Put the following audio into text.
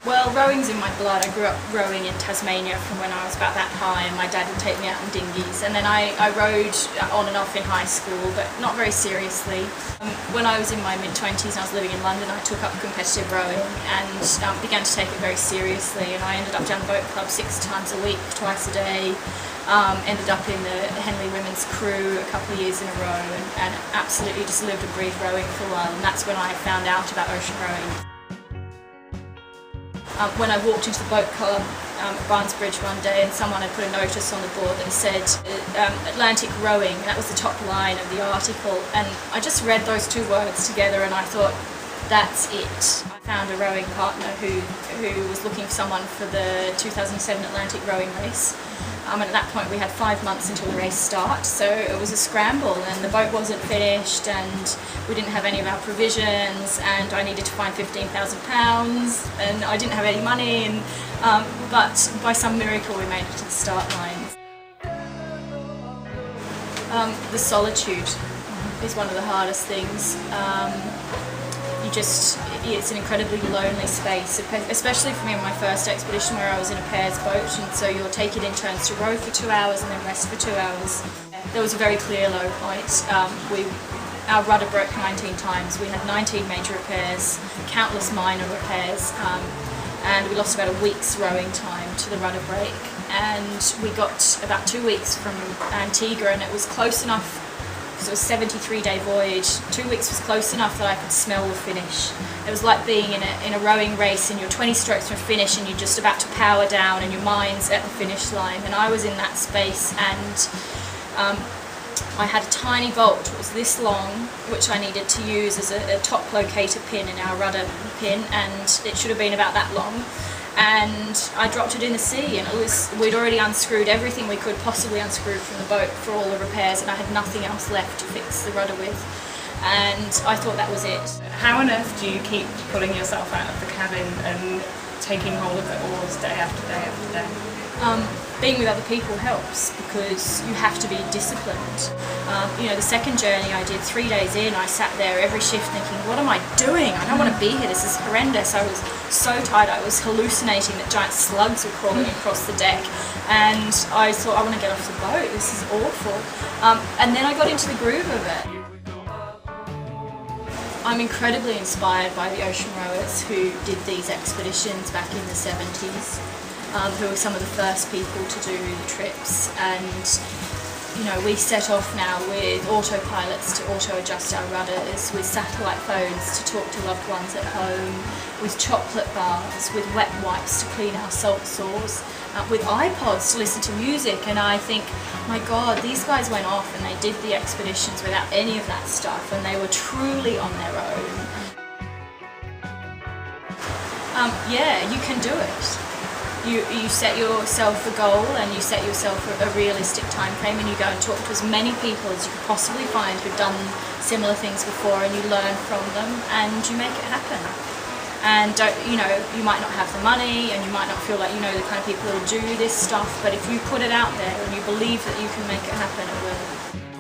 Well, rowing's in my blood. I grew up rowing in Tasmania from when I was about that high, and my dad would take me out in dinghies. And then I rowed on and off in high school, but not very seriously. When I was in my mid-20s and I was living in London, I took up competitive rowing and began to take it very seriously. And I ended up down the boat club 6 times a week, twice a day. Ended up in the Henley Women's crew a couple of years in a row, and absolutely just lived and breathed rowing for a while. And that's when I found out about ocean rowing. When I walked into the boat club at Barnesbridge one day, and someone had put a notice on the board that said Atlantic rowing, that was the top line of the article, and I just read those 2 words together and I thought, that's it. I found a rowing partner who was looking for someone for the 2007 Atlantic rowing race. And at that point we had 5 months until the race start, so it was a scramble, and the boat wasn't finished and we didn't have any of our provisions, and I needed to find £15,000 and I didn't have any money, and, but by some miracle we made it to the start line. The solitude is one of the hardest things. It's an incredibly lonely space, especially for me on my first expedition where I was in a pairs boat, and so you'll take it in turns to row for 2 hours and then rest for 2 hours. There was a very clear low point. Our rudder broke 19 times. We had 19 major repairs, countless minor repairs, and we lost about a week's rowing time to the rudder break. And we got about 2 weeks from Antigua, and it was close enough. So it was a 73-day voyage. 2 weeks was close enough that I could smell the finish. It was like being in a rowing race and you're 20 strokes from finish and you're just about to power down and your mind's at the finish line. And I was in that space, and I had a tiny bolt that was this long, which I needed to use as a top locator pin in our rudder pin, and it should have been about that long. And I dropped it in the sea, and we'd already unscrewed everything we could possibly unscrew from the boat for all the repairs, and I had nothing else left to fix the rudder with, and I thought that was it. How on earth do you keep pulling yourself out of the cabin and taking hold of the oars day after day after day? Being with other people helps, because you have to be disciplined. The second journey I did, 3 days in, I sat there every shift thinking, what am I doing? I don't want to be here, this is horrendous. I was so tired, I was hallucinating that giant slugs were crawling across the deck, and I thought, I want to get off the boat, this is awful. And then I got into the groove of it. I'm incredibly inspired by the ocean rowers who did these expeditions back in the 70s. Who are some of the first people to do the trips, and we set off now with autopilots to auto-adjust our rudders, with satellite phones to talk to loved ones at home, with chocolate bars, with wet wipes to clean our salt sores, with iPods to listen to music. And I think, my God, these guys went off and they did the expeditions without any of that stuff, and they were truly on their own. Yeah, you can do it. You set yourself a goal, and you set yourself a realistic time frame, and you go and talk to as many people as you could possibly find who've done similar things before, and you learn from them and you make it happen. And you might not have the money, and you might not feel like the kind of people who do this stuff, but if you put it out there and you believe that you can make it happen, it will.